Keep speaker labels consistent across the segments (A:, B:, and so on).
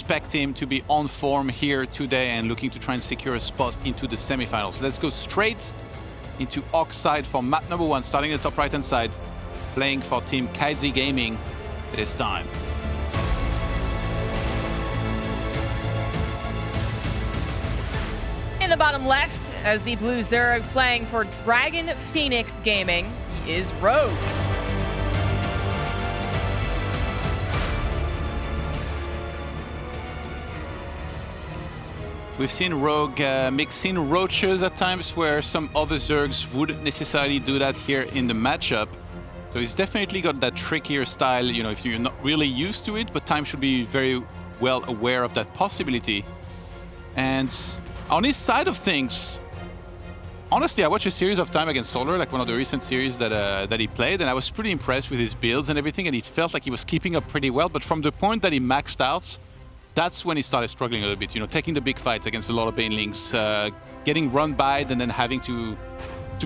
A: expect him to be on form here today and looking to try and secure a spot into the semifinals. Let's go straight into Oxide for map number 1, starting at the top right-hand side, playing for Team Kaizi Gaming. It is time.
B: In the bottom left, as the blue Zerg playing for Dragon Phoenix Gaming, he is Rogue.
A: We've seen Rogue mixing roaches at times where some other Zergs wouldn't necessarily do that here in the matchup. So he's definitely got that trickier style, you know, if you're not really used to it, but Time should be very well aware of that possibility. And on his side of things, honestly, I watched a series of Time against Solar, like one of the recent series that he played, and I was pretty impressed with his builds and everything, and it felt like he was keeping up pretty well. But from the point that he maxed out, that's when he started struggling a little bit, you know, taking the big fights against a lot of Banelings, getting run by and then having to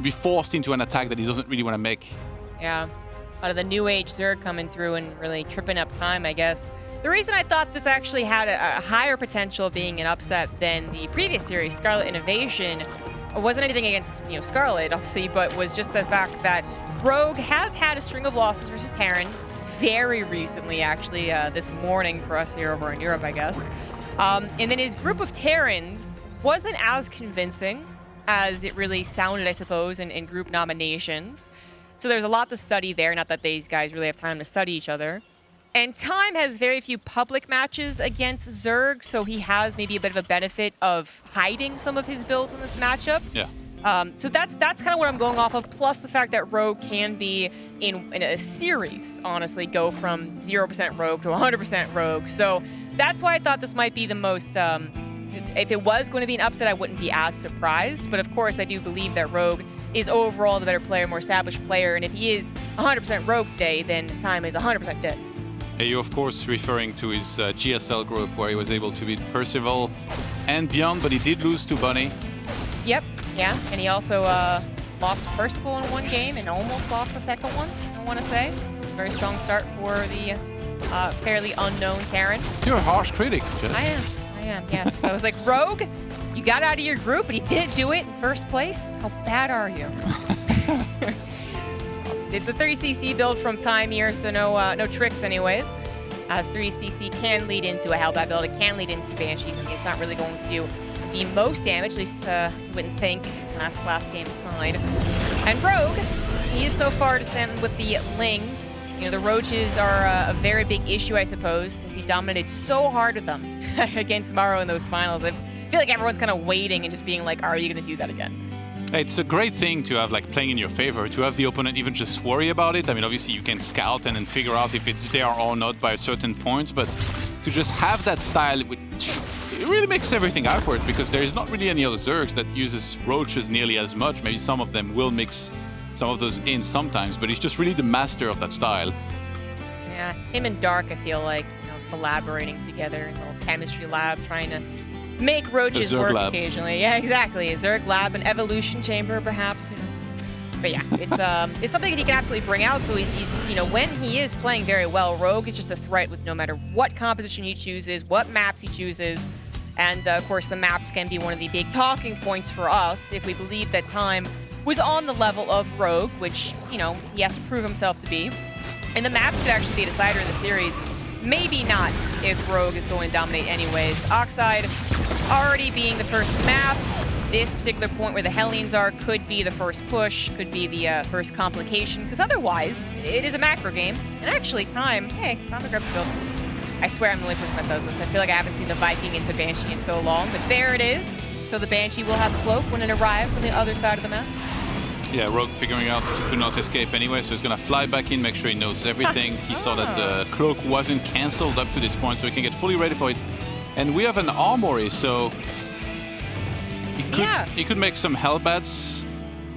A: be forced into an attack that he doesn't really want to make.
B: Yeah, a lot of the new age Zerg coming through and really tripping up Time, I guess. The reason I thought this actually had a higher potential being an upset than the previous series, Scarlet Innovation, wasn't anything against, you know, Scarlet, obviously, but was just the fact that Rogue has had a string of losses versus Terran very recently, actually, this morning for us here over in Europe, I guess. And then his group of Terrans wasn't as convincing as it really sounded, I suppose, in group nominations. So there's a lot to study there, not that these guys really have time to study each other. And Time has very few public matches against Zerg, so he has maybe a bit of a benefit of hiding some of his builds in this matchup.
A: Yeah.
B: So that's kind of what I'm going off of, plus the fact that Rogue can be, in a series, honestly, go from 0% Rogue to 100% Rogue. So that's why I thought this might be the most, if it was going to be an upset, I wouldn't be as surprised. But of course, I do believe that Rogue is overall the better player, more established player. And if he is 100% Rogue today, then Time is 100% dead.
A: You're of course referring to his GSL group where he was able to beat Percival and Beyond, but he did lose to Bunny.
B: Yep, yeah, and he also lost Percival in one game and almost lost the second one, I want to say. It's a very strong start for the fairly unknown Terran.
A: You're a harsh critic, Jess.
B: I am, yes. So I was like, Rogue, you got out of your group, but you didn't do it in first place? How bad are you? It's a 3cc build from Time here, so no tricks anyways. As 3cc can lead into a Hellbat build, it can lead into Banshees. I mean, it's not really going to do the most damage, at least you wouldn't think, last game aside. And Rogue, he is so far to stand with the Lings. You know, the Roaches are a very big issue, I suppose, since he dominated so hard with them against Morrow in those finals. I feel like everyone's kind of waiting and just being like, are you going to do that again?
A: It's a great thing to have, like, playing in your favor, to have the opponent even just worry about it. I mean, obviously you can scout and then figure out if it's there or not by a certain point, but to just have that style, it really makes everything awkward because there is not really any other Zergs that uses Roaches nearly as much. Maybe some of them will mix some of those in sometimes, but he's just really the master of that style.
B: Yeah, him and Dark, I feel like, you know, collaborating together in a little chemistry lab, trying to make Roaches work lab. Occasionally. Yeah, exactly. A Zerg lab, an evolution chamber, perhaps. Who knows? But yeah, it's something that he can absolutely bring out. So he's you know, when he is playing very well, Rogue is just a threat with no matter what composition he chooses, what maps he chooses. And of course, the maps can be one of the big talking points for us if we believe that Time was on the level of Rogue, which, you know, he has to prove himself to be. And the maps could actually be a decider in the series. Maybe not if Rogue is going to dominate anyways. Oxide already being the first map. This particular point where the Hellions are could be the first push, could be the first complication, because otherwise, it is a macro game. And actually, Time, hey, it's on the Grubs build. I swear I'm the only person that does this. I feel like I haven't seen the Viking into Banshee in so long, but there it is. So the Banshee will have cloak when it arrives on the other side of the map.
A: Yeah, Rogue figuring out he could not escape anyway, so he's gonna fly back in, make sure he knows everything. He saw that the cloak wasn't cancelled up to this point, so he can get fully ready for it. And we have an armory, so he could make some Hellbats.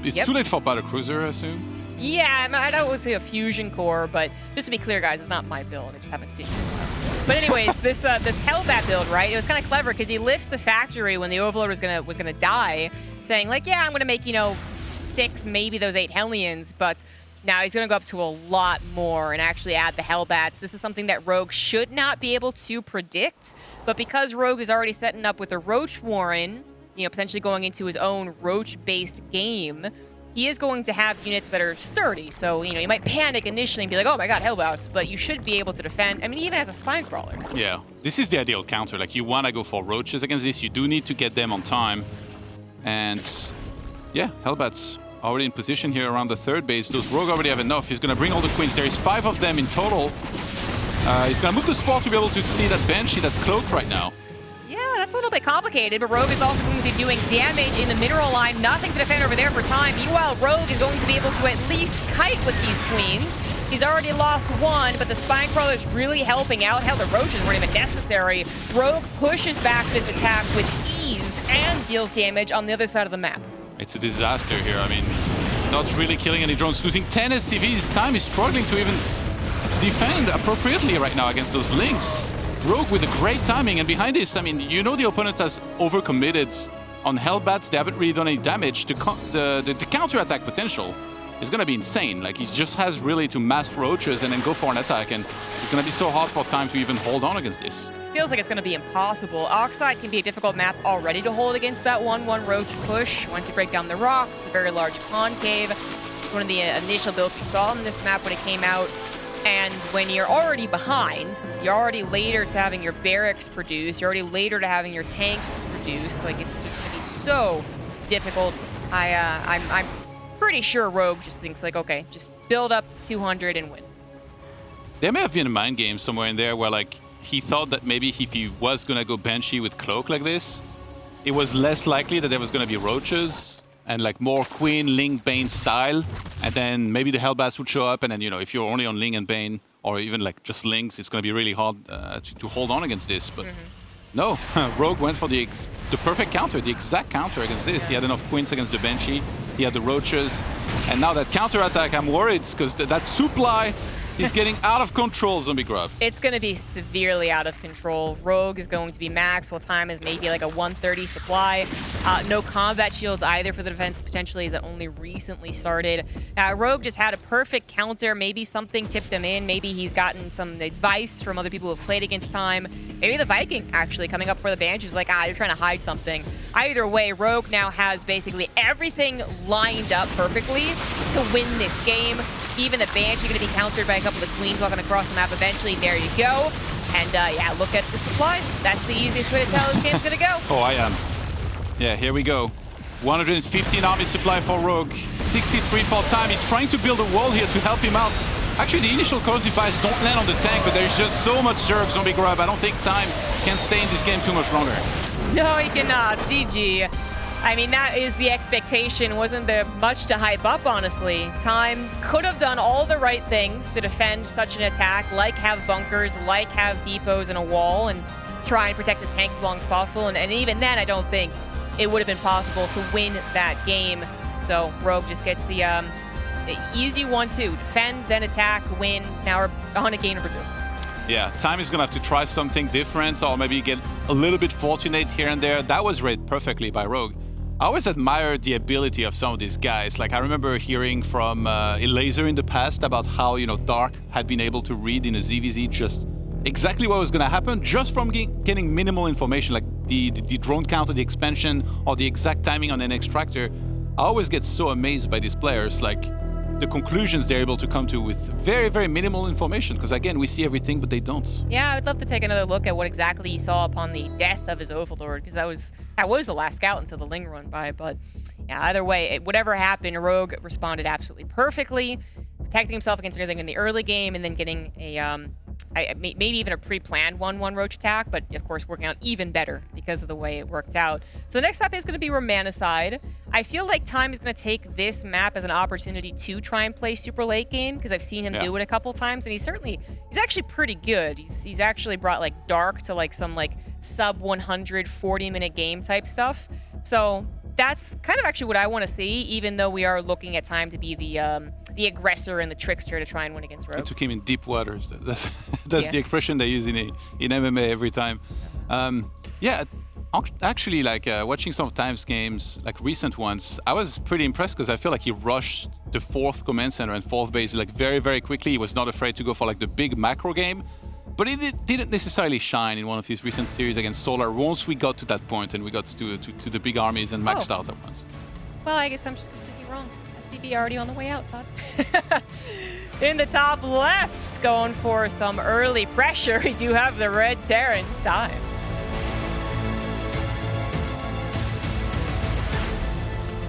A: It's too late for Battlecruiser, I assume.
B: Yeah, I know it was a fusion core, but just to be clear, guys, it's not my build. I just haven't seen it. But anyways, this Hellbat build, right? It was kind of clever because he lifts the factory when the Overlord was gonna die, saying like, yeah, I'm gonna make, you know, 6, maybe those 8 Hellions, but Now he's going to go up to a lot more and actually add the Hellbats. This is something that Rogue should not be able to predict, but because Rogue is already setting up with the Roach Warren, you know, potentially going into his own Roach-based game, he is going to have units that are sturdy. So, you know, you might panic initially and be like, oh my god, Hellbats, but you should be able to defend. I mean, even as a Spine Crawler.
A: Yeah, this is the ideal counter. Like, you want to go for Roaches against this. You do need to get them on time. And yeah, Hellbats already in position here around the third base. Those Rogue already have enough. He's going to bring all the Queens. There is 5 of them in total. He's going to move the spot to be able to see that Banshee that's cloaked right now.
B: Yeah, that's a little bit complicated, but Rogue is also going to be doing damage in the mineral line. Nothing to defend over there for time. Meanwhile, Rogue is going to be able to at least kite with these Queens. He's already lost 1, but the Spine Crawler is really helping out. Hell, the Roaches weren't even necessary. Rogue pushes back this attack with ease and deals damage on the other side of the map.
A: It's a disaster here. I mean, not really killing any drones. Losing 10 SCVs. Time is struggling to even defend appropriately right now against those Lynx. Rogue with a great timing, and behind this, I mean, you know the opponent has overcommitted on Hellbats. They haven't really done any damage. The counter-attack potential is going to be insane. Like, he just has really to mass Roaches and then go for an attack, and it's going to be so hard for Time to even hold on against this.
B: Feels like it's going to be impossible. Oxide can be a difficult map already to hold against that 1-1 Roach push. Once you break down the rock, it's a very large concave. It's one of the initial builds we saw on this map when it came out. And when you're already behind, you're already later to having your barracks produce, you're already later to having your tanks produce. Like, it's just going to be so difficult. I'm pretty sure Rogue just thinks, like, okay, just build up to 200 and win.
A: There may have been a mind game somewhere in there where, like, he thought that maybe if he was going to go Banshee with Cloak like this, it was less likely that there was going to be Roaches and, like, more Queen, Ling, Bane style. And then maybe the Hellbats would show up, and then, you know, if you're only on Ling and Bane, or even, like, just Lynx, it's going to be really hard to hold on against this. But no, Rogue went for the perfect counter, the exact counter against this. He had enough Queens against the Banshee. He had the Roaches. And now that counter-attack, I'm worried, because that supply is getting out of control, Zombie Grub.
B: It's going to be severely out of control. Rogue is going to be max, while Time is maybe like a 130 supply. No combat shields either for the defense, potentially, as it only recently started. Rogue just had a perfect counter. Maybe something tipped him in. Maybe he's gotten some advice from other people who have played against Time. Maybe the Viking, actually, coming up for the Banshee was like, you're trying to hide something. Either way, Rogue now has basically everything lined up perfectly to win this game. Even the Banshee going to be countered by a couple of Queens walking across the map eventually. There you go. And yeah, look at the supply. That's the easiest way to tell this game's going to go.
A: Oh, I am. Yeah, here we go. 115 army supply for Rogue. 63 for Time. He's trying to build a wall here to help him out. Actually, the initial corrosive bias don't land on the tank, but there's just so much Zerg, Zombie Grub. I don't think Time can stay in this game too much longer.
B: No, he cannot. GG. I mean, that is the expectation. Wasn't there much to hype up, honestly. Time could have done all the right things to defend such an attack, like have bunkers, like have depots and a wall, and try and protect his tanks as long as possible. And even then, I don't think it would have been possible to win that game. So Rogue just gets the easy 1-2. Defend, then attack, win. Now we're on to game number 2.
A: Yeah, Time is going to have to try something different, or maybe get a little bit fortunate here and there. That was read perfectly by Rogue. I always admire the ability of some of these guys. Like, I remember hearing from Elaser in the past about how, you know, Dark had been able to read in a ZVZ just exactly what was going to happen just from getting minimal information, like the drone count or the expansion or the exact timing on an extractor. I always get so amazed by these players, like the conclusions they're able to come to with very, very minimal information. Because again, we see everything, but they don't.
B: Yeah, I'd love to take another look at what exactly he saw upon the death of his Overlord, because that was the last scout until the Ling run by. But yeah, either way, whatever happened, Rogue responded absolutely perfectly, protecting himself against everything in the early game, and then getting a maybe even a pre-planned 1-1 Roach attack, but of course working out even better because of the way it worked out. So the next map is going to be Romanicide. I feel like Time is going to take this map as an opportunity to try and play super late game, because I've seen him do it a couple times, and he's actually pretty good. He's actually brought like Dark to like some like sub 100 40-minute game type stuff. So that's kind of actually what I want to see, even though we are looking at Time to be the aggressor and the trickster to try and win against Rogue.
A: It took him in deep waters. That's the expression they use in MMA every time. Yeah, Actually, like watching some Times games, like recent ones, I was pretty impressed because I feel like he rushed the 4th command center and 4th base like very, very quickly. He was not afraid to go for like the big macro game, but it didn't necessarily shine in one of his recent series against Solar once we got to that point and we got to the big armies and maxed out at once.
B: Well, I guess I'm just completely wrong. SCV already on the way out, Todd. In the top left, going for some early pressure. We do have the red Terran time.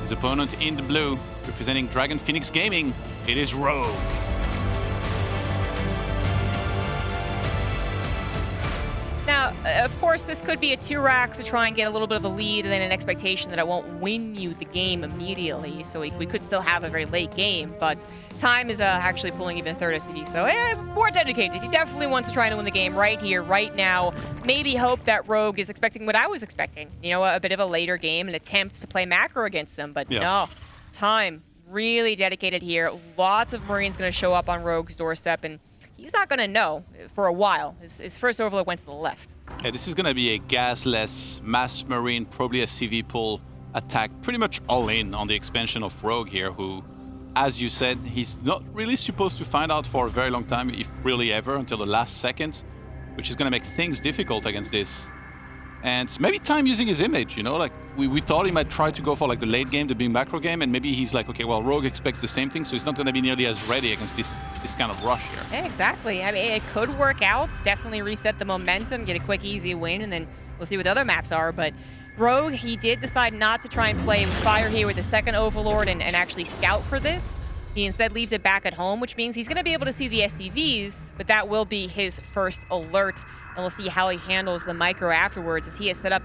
A: His opponent in the blue, representing Dragon Phoenix Gaming, it is Rogue.
B: Now, of course, this could be a 2-rack to try and get a little bit of a lead and then an expectation that I won't win you the game immediately. So we could still have a very late game, but Time is actually pulling even a 3rd SCV. So more dedicated. He definitely wants to try to win the game right here, right now. Maybe hope that Rogue is expecting what I was expecting. You know, a bit of a later game, an attempt to play macro against him. But no, Time really dedicated here. Lots of Marines going to show up on Rogue's doorstep, and he's not going to know for a while. His first overload went to the left.
A: Yeah, this is going to be a gasless mass Marine, probably a CV pull attack, pretty much all in on the expansion of Rogue here, who, as you said, he's not really supposed to find out for a very long time, if really ever, until the last second, which is going to make things difficult against this. And maybe Time using his image, you know, like we thought he might try to go for like the late game, the big macro game, and maybe he's like, okay, well, Rogue expects the same thing, so he's not going to be nearly as ready against this kind of rush here.
B: Yeah, exactly. I mean, it could work out, definitely reset the momentum, get a quick, easy win, and then we'll see what the other maps are. But Rogue, he did decide not to try and play with fire here with the 2nd Overlord and actually scout for this. He instead leaves it back at home, which means he's going to be able to see the SCVs, but that will be his first alert. And we'll see how he handles the micro afterwards, as he has set up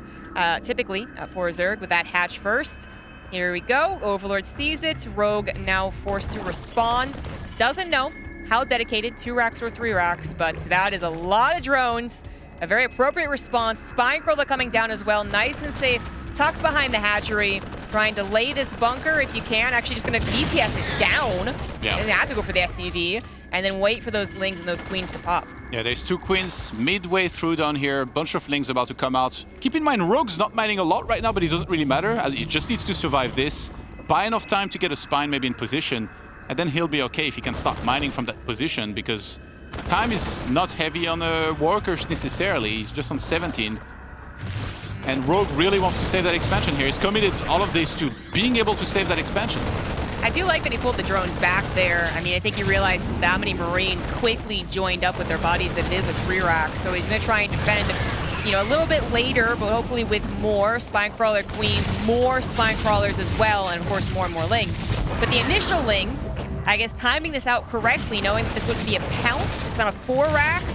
B: typically for Zerg with that hatch first. Here we go. Overlord sees it. Rogue now forced to respond. Doesn't know how dedicated, 2 racks or 3 racks, but that is a lot of drones. A very appropriate response. Spine Crawler coming down as well. Nice and safe. Tucked behind the hatchery. Trying to lay this bunker if you can. Actually just going to DPS it down.
A: Yeah.
B: You have to go for the SCV. And then wait for those Lings and those Queens to pop.
A: Yeah, there's 2 Queens midway through down here. A bunch of Lings about to come out. Keep in mind, Rogue's not mining a lot right now, but it doesn't really matter. He just needs to survive this. Buy enough time to get a Spine maybe in position. And then he'll be okay if he can start mining from that position, because Time is not heavy on workers necessarily. He's just on 17. And Rogue really wants to save that expansion here. He's committed all of this to being able to save that expansion.
B: I do like that he pulled the drones back there. I mean, I think he realized that many Marines quickly joined up with their bodies that it is a 3-rack. So he's going to try and defend, you know, a little bit later, but hopefully with more Spine Crawler Queens, more Spine Crawlers as well, and of course more and more Lings. But the initial Lings, I guess timing this out correctly, knowing that this would be a pounce, it's on a 4 racks,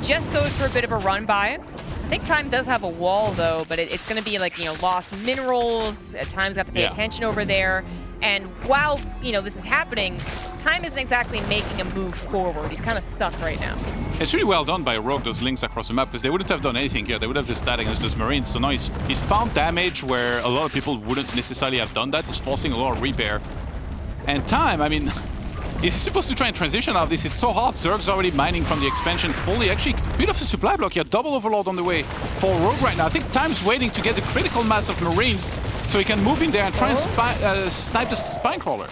B: just goes for a bit of a run by. I think Time does have a wall though, but it's going to be like, you know, lost minerals. Time's got to pay attention over there. And while, you know, this is happening, Time isn't exactly making a move forward. He's kind of stuck right now.
A: It's really well done by Rogue, those Lings across the map, because they wouldn't have done anything here. They would have just died against those Marines. So now he's found damage where a lot of people wouldn't necessarily have done that. He's forcing a lot of repair. And Time, I mean, he's supposed to try and transition out of this. It's so hard. Zerg's already mining from the expansion fully. Actually, bit of a supply block here. Double overload on the way for Rogue right now. I think Time's waiting to get the critical mass of Marines so he can move in there and try and snipe the Spine Crawler.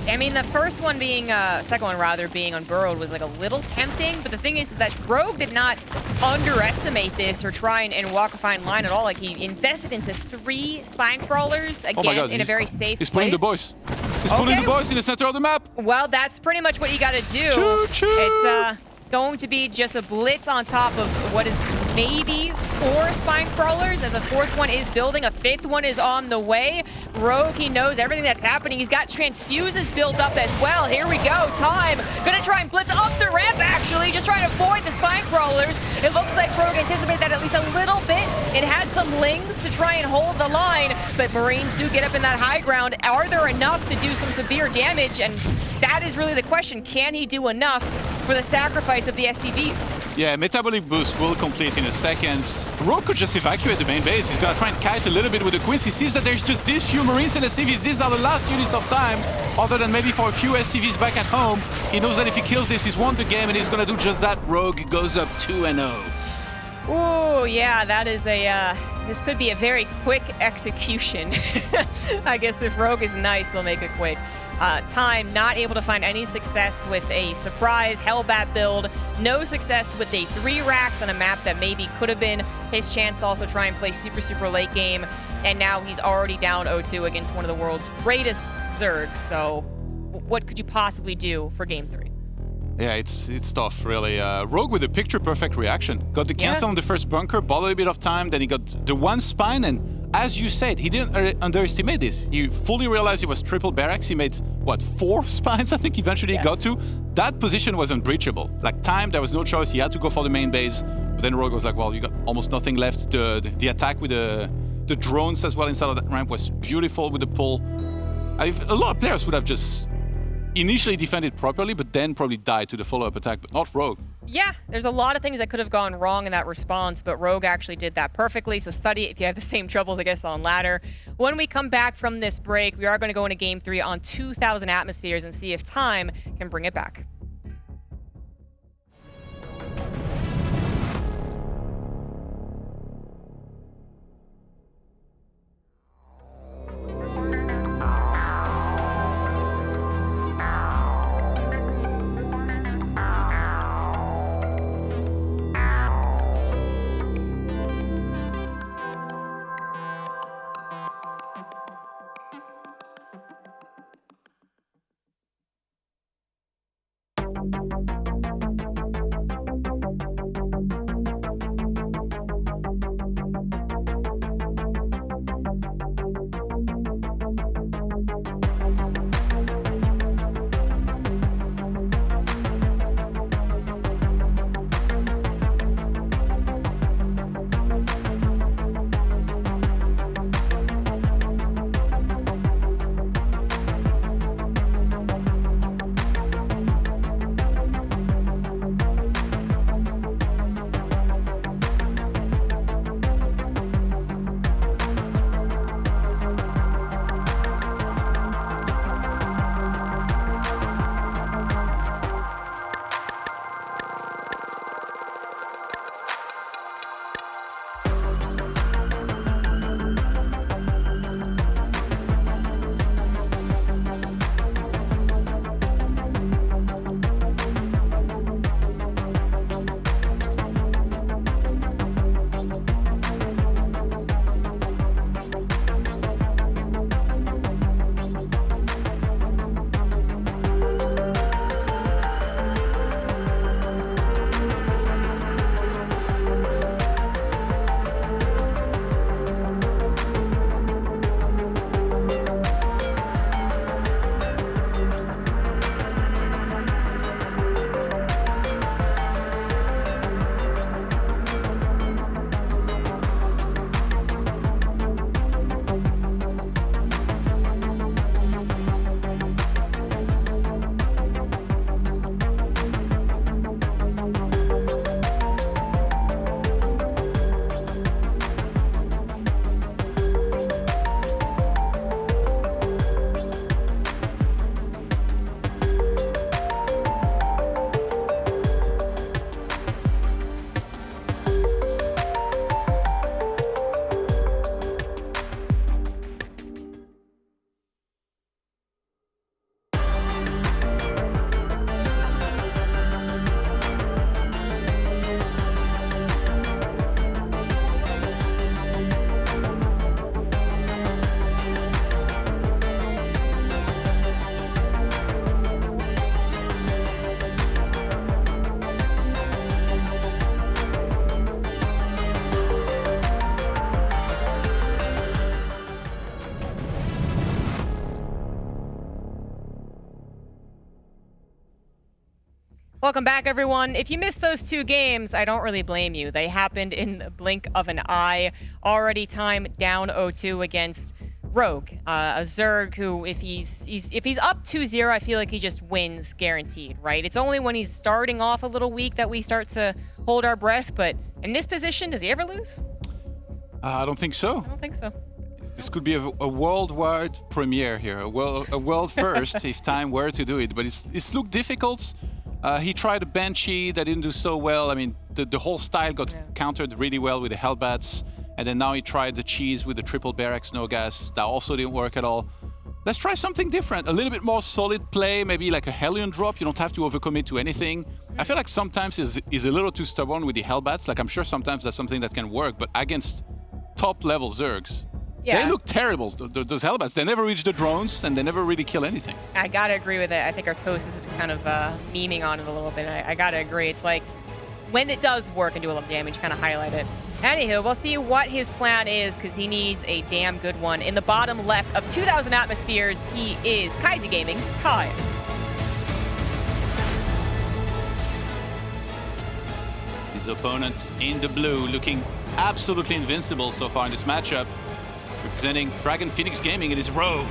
B: I mean, the first one being, second one rather, being unburrowed was like a little tempting, but the thing is that Rogue did not underestimate this or try and walk a fine line at all. Like, he invested into 3 Spine Crawlers, again, in a very safe place.
A: He's pulling the boys. He's pulling the boys in the center of the map.
B: Well, that's pretty much what you gotta do.
A: Choo-choo.
B: It's going to be just a blitz on top of what is maybe 4 Spine Crawlers, as a 4th one is building, a 5th one is on the way. Rogue, he knows everything that's happening. He's got transfuses built up as well. Here we go. Time gonna try and blitz up the ramp, actually, just trying to avoid the Spine Crawlers. It looks like Rogue anticipated that at least a little bit. It had some Lings to try and hold the line, but Marines do get up in that high ground. Are there enough to do some severe damage? And that is really the question. Can he do enough for the sacrifice of the SCVs?
A: Yeah, Metabolic Boost will complete in a second. Rogue could just evacuate the main base. He's gonna try and kite a little bit with the Queens. He sees that there's just these few Marines and SCVs. These are the last units of Time, other than maybe for a few SCVs back at home. He knows that if he kills this, he's won the game, and he's gonna do just that. Rogue goes up 2-0.
B: Ooh, yeah, that is a This could be a very quick execution. I guess if Rogue is nice, they'll make it quick. Time not able to find any success with a surprise Hellbat build. No success with a 3 racks on a map that maybe could have been his chance to also try and play super late game. And now he's already down 0-2 against one of the world's greatest Zergs. So what could you possibly do for game 3?
A: Yeah, it's tough, really. Rogue with a picture-perfect reaction. Got the cancel on the first bunker, bought a little bit of time, then he got the 1 spine, and as you said, he didn't underestimate this. He fully realized it was triple barracks. He made, what, 4 spines, I think, eventually he got to. That position was unbreachable. Like, time, there was no choice. He had to go for the main base. But then Rogue was like, well, you got almost nothing left. The attack with the drones as well inside of that ramp was beautiful with the pull. A lot of players would have just initially defended properly, but then probably died to the follow-up attack, but not Rogue.
B: Yeah, there's a lot of things that could have gone wrong in that response, but Rogue actually did that perfectly. So study if you have the same troubles, I guess, on ladder. When we come back from this break, we are going to go into game 3 on 2,000 atmospheres and see if time can bring it back. Welcome back, everyone. If you missed those 2 games, I don't really blame you. They happened in the blink of an eye. Already time down 0-2 against Rogue, a Zerg who, if he's up 2-0, I feel like he just wins guaranteed, right? It's only when he's starting off a little weak that we start to hold our breath, but in this position, does he ever lose?
A: I don't think so.
B: I don't think so.
A: This could be a worldwide premiere here, a world first if time were to do it, but it's looked difficult. He tried a Banshee that didn't do so well. I mean, the whole style got countered really well with the Hellbats. And then now he tried the cheese with the triple barracks, no gas. That also didn't work at all. Let's try something different. A little bit more solid play, maybe like a Hellion drop. You don't have to overcommit to anything. I feel like sometimes he's a little too stubborn with the Hellbats. Like, I'm sure sometimes that's something that can work, but against top-level Zergs, they look terrible, those Hellbats. They never reach the drones, and they never really kill anything.
B: I gotta agree with it. I think Artosis has been kind of memeing on it a little bit. I gotta agree. It's like, when it does work and do a lot of damage, kind of highlight it. Anywho, we'll see what his plan is, because he needs a damn good one. In the bottom left of 2,000 atmospheres, he is Kaiser Gaming's Ty.
A: His opponents in the blue looking absolutely invincible so far in this matchup. Representing Dragon Phoenix Gaming, it is Rogue.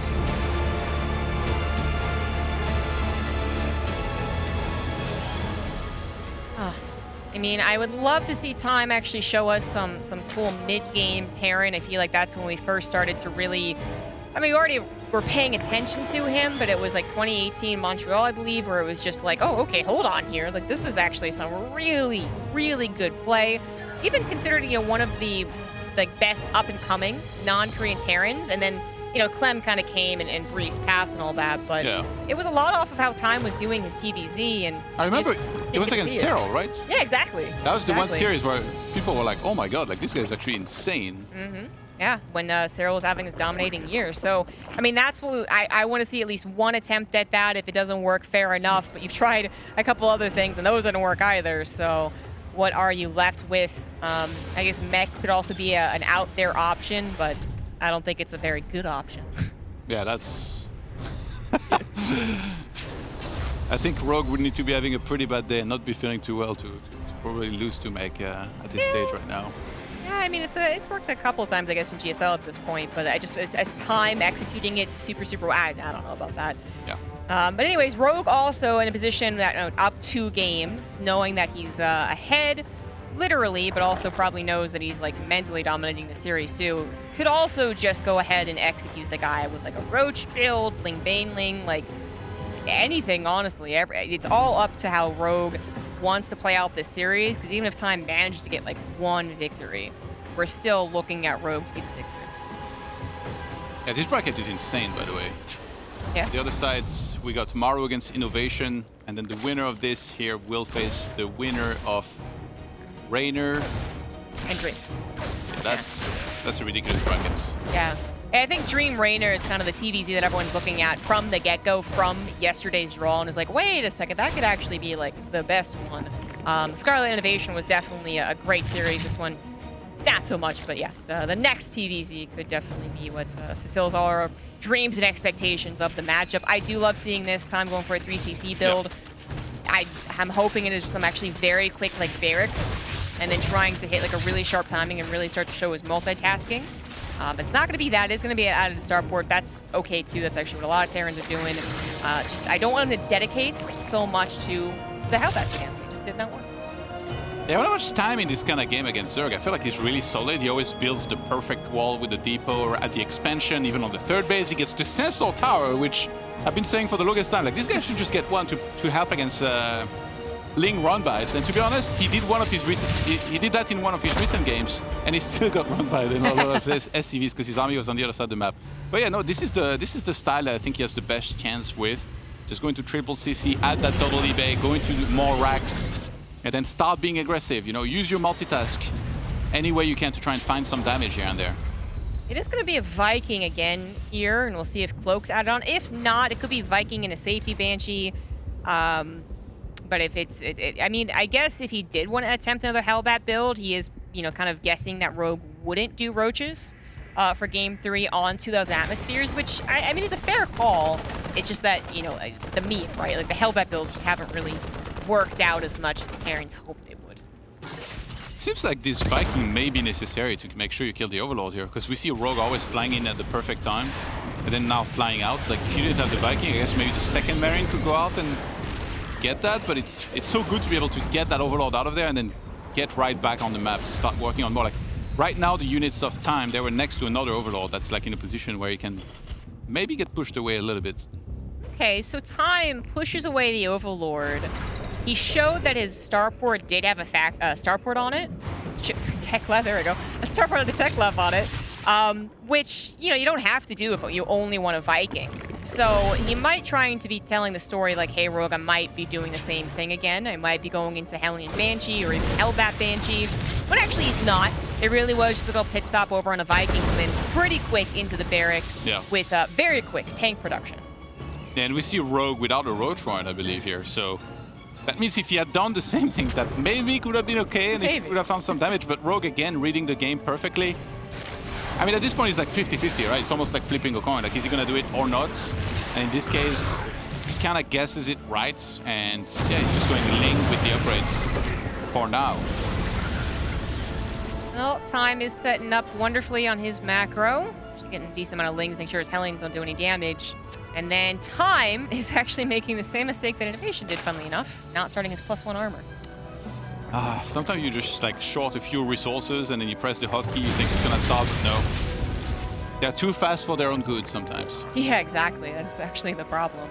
B: I mean, I would love to see Time actually show us some cool mid-game Terran. I feel like that's when we first started to really... I mean, we already were paying attention to him, but it was like 2018 Montreal, I believe, where it was just like, oh, okay, hold on here. Like, this is actually some really, really good play. Even considered, you know, one of the like best up-and-coming non-Korean Terrans, and then, you know, Clem kind of came and breezed past and all that, but it was a lot off of how Time was doing his TVZ, and
A: I remember it was against Cyril, right?
B: Yeah, exactly.
A: That was the one series where people were like, oh my god, like this guy is actually insane.
B: Yeah, when Cyril was having his dominating year. So, I mean, that's what I want to see, at least one attempt at that. If it doesn't work, fair enough, but you've tried a couple other things, and those didn't work either, so what are you left with? I guess Mech could also be an out there option, but I don't think it's a very good option.
A: Yeah, that's... I think Rogue would need to be having a pretty bad day and not be feeling too well to probably lose to Mech at this stage right now.
B: Yeah, I mean, it's worked a couple of times, I guess, in GSL at this point, but I just, as Time executing it super, I don't know about that.
A: Yeah.
B: But anyways, Rogue also in a position that up 2 games, knowing that he's ahead, literally, but also probably knows that he's like mentally dominating the series too. Could also just go ahead and execute the guy with like a Roach build, Ling Baneling, like anything, honestly. It's all up to how Rogue wants to play out this series, because even if Time manages to get like 1 victory, we're still looking at Rogue to be the victor.
A: Yeah, this bracket is insane, by the way.
B: Yeah.
A: On the other side, we got Maru against Innovation, and then the winner of this here will face the winner of Rainer
B: and Dream.
A: That's a ridiculous brackets.
B: Yeah. I think Dream Rainer is kind of the TVZ that everyone's looking at from the get-go, from yesterday's draw, and is like, wait a second, that could actually be like the best one. Scarlet Innovation was definitely a great series. This one, not so much, but yeah, the next TVZ could definitely be what fulfills all our dreams and expectations of the matchup. I do love seeing this Time going for a 3CC build. I'm hoping it is some actually very quick like barracks, and then trying to hit like a really sharp timing and really start to show his multitasking. It's not going to be that. It's going to be added to starport. That's okay too. That's actually what a lot of Terrans are doing. Just I don't want him to dedicate so much to the Hellbats again. It just did not work.
A: Yeah, when I watch Time in this kind of game against Zerg, I feel like he's really solid. He always builds the perfect wall with the depot or at the expansion. Even on the third base, he gets the Sensor Tower, which I've been saying for the longest time. Like, this guy should just get one to help against Ling run-bys. And to be honest, he did that in one of his recent games, and he still got run-byed in all of his SCVs because his army was on the other side of the map. But yeah, no, this is the style that I think he has the best chance with. Just going to triple CC, add that double eBay, going to more racks, and then start being aggressive. You know, use your multitask any way you can to try and find some damage here and there.
B: It is going to be a Viking again here, and we'll see if Cloak's added on. If not, it could be Viking and a safety Banshee. But if I mean, I guess if he did want to attempt another Hellbat build, he is, you know, kind of guessing that Rogue wouldn't do Roaches for Game 3 on 2,000 atmospheres, which, I mean, is a fair call. It's just that, you know, the meme, right? Like, the Hellbat builds just haven't really worked out as much as Terrans hoped they would.
A: It seems like this Viking may be necessary to make sure you kill the Overlord here, because we see a Rogue always flying in at the perfect time, and then now flying out. Like, if you didn't have the Viking, I guess maybe the second Marine could go out and get that, but it's so good to be able to get that Overlord out of there and then get right back on the map to start working on more. Like, right now, the units of Time, they were next to another Overlord that's like in a position where he can maybe get pushed away a little bit.
B: Okay, so Time pushes away the Overlord. He showed that his starport did have a starport on it. tech left. There we go. A star part of the tech left on it. Which, you know, you don't have to do if you only want a Viking. So he might trying to be telling the story like, hey, Rogue, I might be doing the same thing again. I might be going into Hellion Banshee or even Hellbat Banshee. But actually he's not. It really was just a little pit stop over on the Vikings and then pretty quick into the barracks with very quick tank production.
A: Yeah, and we see Rogue without a Roach-Warren, I believe, here. So that means if he had done the same thing, that maybe could have been okay and he would have found some damage. But Rogue, again, reading the game perfectly. I mean, at this point, it's like 50-50, right? It's almost like flipping a coin. Like, is he going to do it or not? And in this case, he kind of guesses it right. And, yeah, he's just going Ling with the upgrades for now.
B: Well, Time is setting up wonderfully on his macro. Actually getting a decent amount of Lings, make sure his Hellions don't do any damage. And then Time is actually making the same mistake that Innovation did, funnily enough, not starting his +1 armor.
A: Sometimes you just like short a few resources and then you press the hotkey, you think it's gonna stop. No. They're too fast for their own good sometimes.
B: Yeah, exactly. That's actually the problem.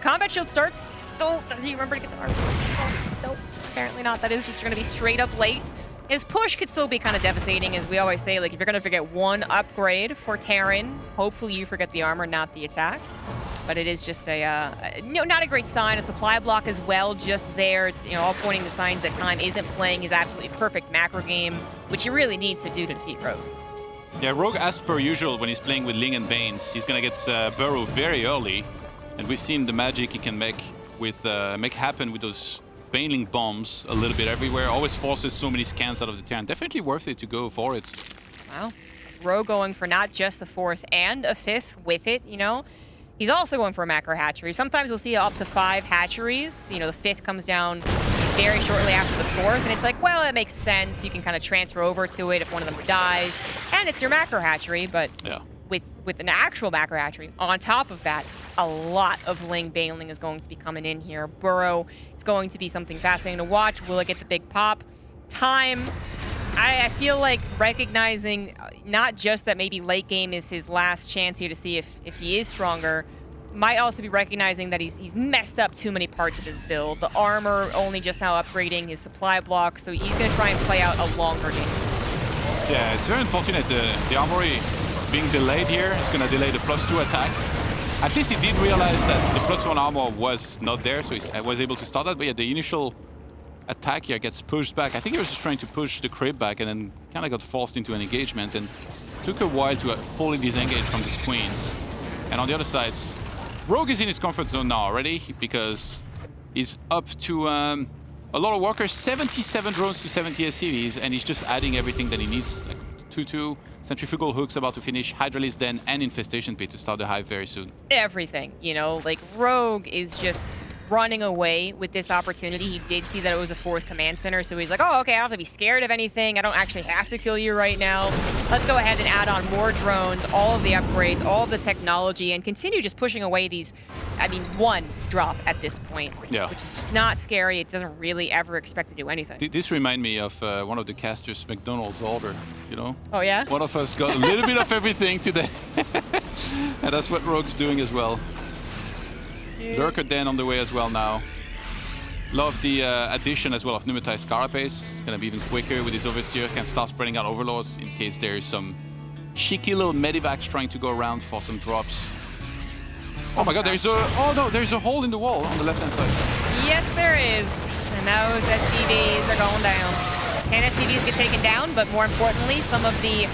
B: Combat shield starts. Does he remember to get the armor? Oh, nope, apparently not. That is just gonna be straight up late. His push could still be kind of devastating, as we always say, like if you're gonna forget one upgrade for Terran, hopefully you forget the armor, not the attack. But it is just a, not a great sign. A supply block as well, just there. It's, all pointing to signs that Time isn't playing his absolutely perfect macro game, which he really needs to do to defeat Rogue.
A: Yeah, Rogue, as per usual, when he's playing with Ling and Banes, he's gonna get Burrow very early. And we've seen the magic he can make happen with those Baneling bombs a little bit everywhere. Always forces so many scans out of the Terran. Definitely worth it to go for it.
B: Wow. Rogue going for not just a 4th and a 5th with it, He's also going for a macro hatchery. Sometimes we'll see up to 5 hatcheries. The 5th comes down very shortly after the 4th, and it's like, well, it makes sense. You can kind of transfer over to it if one of them dies, and it's your macro hatchery. But with an actual macro hatchery, on top of that, a lot of Ling Baneling is going to be coming in here. Burrow is going to be something fascinating to watch. Will it get the big pop? Time. I feel like recognizing not just that maybe late game is his last chance here to see if he is stronger, might also be recognizing that he's messed up too many parts of his build. The armor only just now upgrading his supply block, so he's going to try and play out a longer game.
A: Yeah, it's very unfortunate. The armory being delayed here is going to delay the +2 attack. At least he did realize that the +1 armor was not there, so he was able to start that. But yeah, the initial attack here gets pushed back. I think he was just trying to push the crib back and then kind of got forced into an engagement and took a while to fully disengage from these queens. And on the other side, Rogue is in his comfort zone now already because he's up to a lot of workers, 77 drones to 70 SCVs, and he's just adding everything that he needs, like 2-2, Centrifugal Hooks about to finish, Hydralisk Den, and Infestation Pit to start the hive very soon.
B: Everything, like Rogue is just running away with this opportunity. He did see that it was a 4th command center, so he's like, oh, okay, I don't have to be scared of anything. I don't actually have to kill you right now. Let's go ahead and add on more drones, all of the upgrades, all of the technology, and continue just pushing away these, 1 drop at this point, which is just not scary. It doesn't really ever expect to do anything.
A: This reminds me of one of the casters' McDonald's order,
B: Oh, yeah?
A: One of us got a little bit of everything today. And that's what Rogue's doing as well. Lurker Den on the way as well now. Love the addition as well of Pneumatized Carapace. It's going to be even quicker with his Overseer. Can start spreading out Overlords in case there is some cheeky little Medivacs trying to go around for some drops. Oh my god, there's a hole in the wall on the left-hand side.
B: Yes, there is. And those SCVs are going down. 10 SCVs get taken down, but more importantly, some of the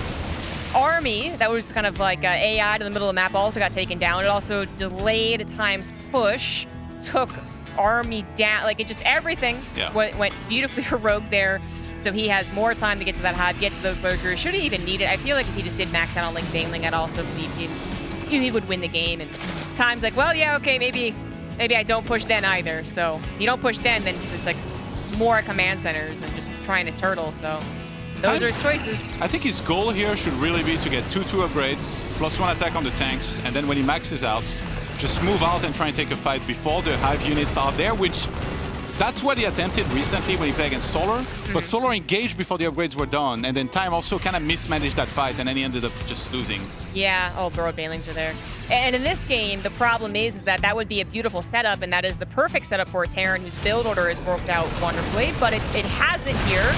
B: army that was kind of like AI to the middle of the map also got taken down. It also delayed Time's push, took army down, like it just everything went beautifully for Rogue there. So he has more time to get to that hive, get to those lurkers. Should he even need it? I feel like if he just did max out on Ling Baneling, I'd also believe he would win the game. And Time's like, well, yeah, okay, maybe I don't push then either. So if you don't push then it's like more command centers and just trying to turtle. So those are his choices.
A: I think his goal here should really be to get 2-2 upgrades, +1 attack on the tanks, and then when he maxes out, just move out and try and take a fight before the hive units are there, which that's what he attempted recently when he played against Solar. But Solar engaged before the upgrades were done, and then Time also kind of mismanaged that fight, and then he ended up just losing.
B: Yeah, Burrowed Banelings are there. And in this game, the problem is that would be a beautiful setup, and that is the perfect setup for a Terran whose build order has worked out wonderfully, but it hasn't here.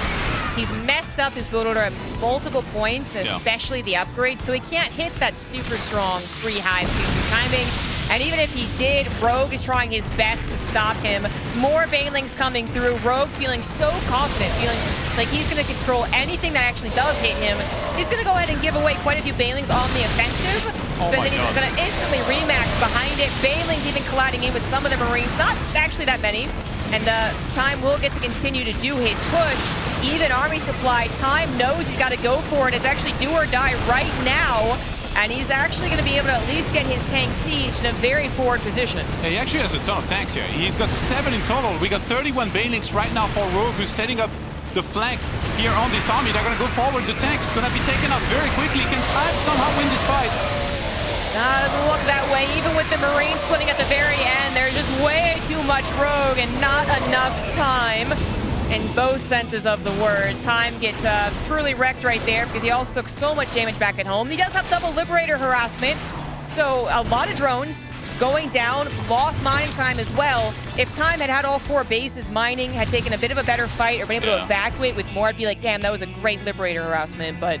B: He's messed up his build order at multiple points, especially the upgrade, so he can't hit that super strong free high 2-2 timing. And even if he did, Rogue is trying his best to stop him. More Banelings coming through. Rogue feeling so confident, feeling like he's going to control anything that actually does hit him. He's going to go ahead and give away quite a few Banelings on the offensive, but then he's going to instantly remax behind it. Banelings even colliding in with some of the Marines, not actually that many. And Time will get to continue to do his push. Even army supply, Time knows he's got to go for it. It's actually do or die right now. And he's actually going to be able to at least get his tank siege in a very forward position.
A: Yeah, he actually has a ton of tanks here. He's got 7 in total. We got 31 Banelings right now for Rogue, who's setting up the flank here on this army. They're going to go forward. The tank's going to be taken out very quickly. Can Time somehow win this fight?
B: Doesn't look that way. Even with the Marines splitting at the very end, there's just way too much Rogue and not enough Time. In both senses of the word. Time gets truly wrecked right there because he also took so much damage back at home. He does have double Liberator harassment, so a lot of drones going down, lost mine time as well. If Time had had all 4 bases mining, had taken a bit of a better fight, or been able to evacuate with more, I'd be like, damn, that was a great Liberator harassment. But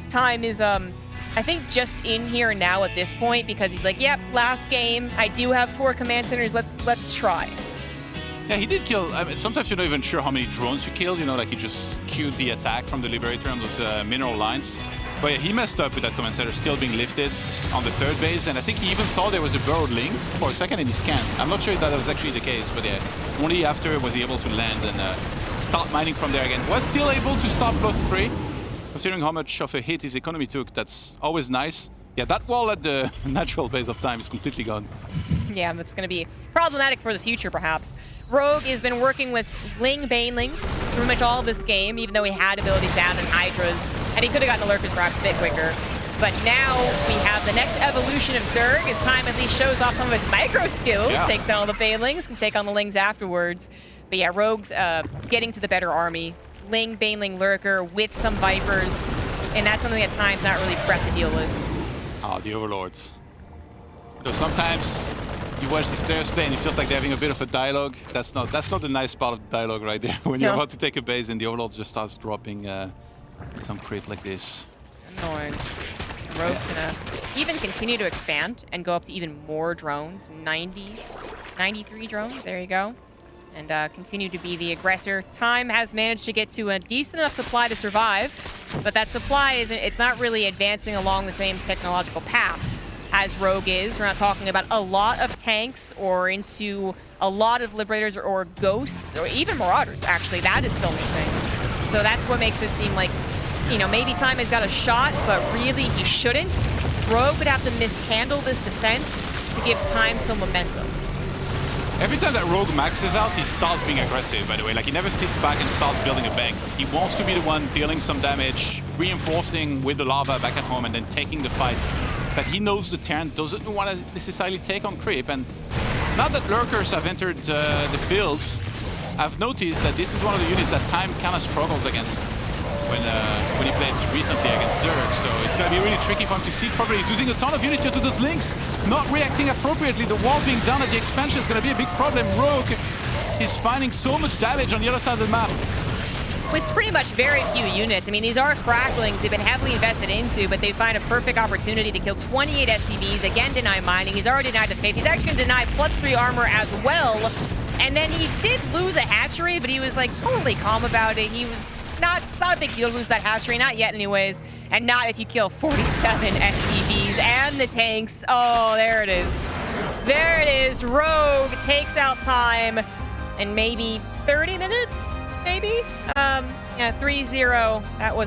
B: Time is, I think, just in here now at this point because he's like, yep, last game, I do have 4 command centers, let's try.
A: Yeah, he did kill. I mean, sometimes you're not even sure how many drones you killed. You know, like he just queued the attack from the Liberator on those mineral lines. But yeah, he messed up with that command center still being lifted on the 3rd base. And I think he even thought there was a burrowed link for a second in his scan. I'm not sure if that was actually the case, but yeah, only after was he able to land and start mining from there again. Was still able to stop +3. Considering how much of a hit his economy took, that's always nice. Yeah, that wall at the natural base of Time is completely gone.
B: Yeah, that's going to be problematic for the future, perhaps. Rogue has been working with Ling Baneling pretty much all of this game, even though he had abilities down and Hydras, and he could have gotten the Lurkers perhaps a bit quicker. But now we have the next evolution of Zerg, as Time at least shows off some of his micro skills, takes down all the Banelings, can take on the Lings afterwards. But yeah, Rogue's getting to the better army. Ling, Baneling, Lurker with some Vipers, and that's something that Time's not really prepped to deal with.
A: Oh, the Overlords. So sometimes you watch these players play and it feels like they're having a bit of a dialogue. That's not the nice part of the dialogue right there. When you're about to take a base and the Overlord just starts dropping some crit like this.
B: It's annoying. Rogue's gonna even continue to expand and go up to even more drones. 93 drones, there you go. And continue to be the aggressor. Time has managed to get to a decent enough supply to survive, but that supply it's not really advancing along the same technological path as Rogue is. We're not talking about a lot of tanks or into a lot of Liberators or Ghosts or even Marauders, actually. That is still missing. So that's what makes it seem like, you know, maybe Time has got a shot, but really he shouldn't. Rogue would have to mishandle this defense to give Time some momentum.
A: Every time that Rogue maxes out, he starts being aggressive, by the way. Like, he never sits back and starts building a bank. He wants to be the one dealing some damage, reinforcing with the lava back at home, and then taking the fight. But he knows the Terran doesn't want to necessarily take on creep. And now that Lurkers have entered the field, I've noticed that this is one of the units that Time kind of struggles against when he played recently against Zerg. So it's going to be really tricky for him to see properly. He's losing a ton of units here to those links, not reacting appropriately. The wall being done at the expansion is going to be a big problem. Rogue is finding so much damage on the other side of the map.
B: With pretty much very few units. I mean, these are cracklings they've been heavily invested into, but they find a perfect opportunity to kill 28 SCVs, again deny mining. He's already denied the Faith. He's actually going to deny +3 armor as well. And then he did lose a hatchery, but he was like totally calm about it. It's not a big deal to lose that hatchery, not yet anyways. And not if you kill 47 SCVs and the tanks. Oh, there it is. There it is. Rogue takes out Time in maybe 30 minutes, maybe? Yeah, 3-0. That was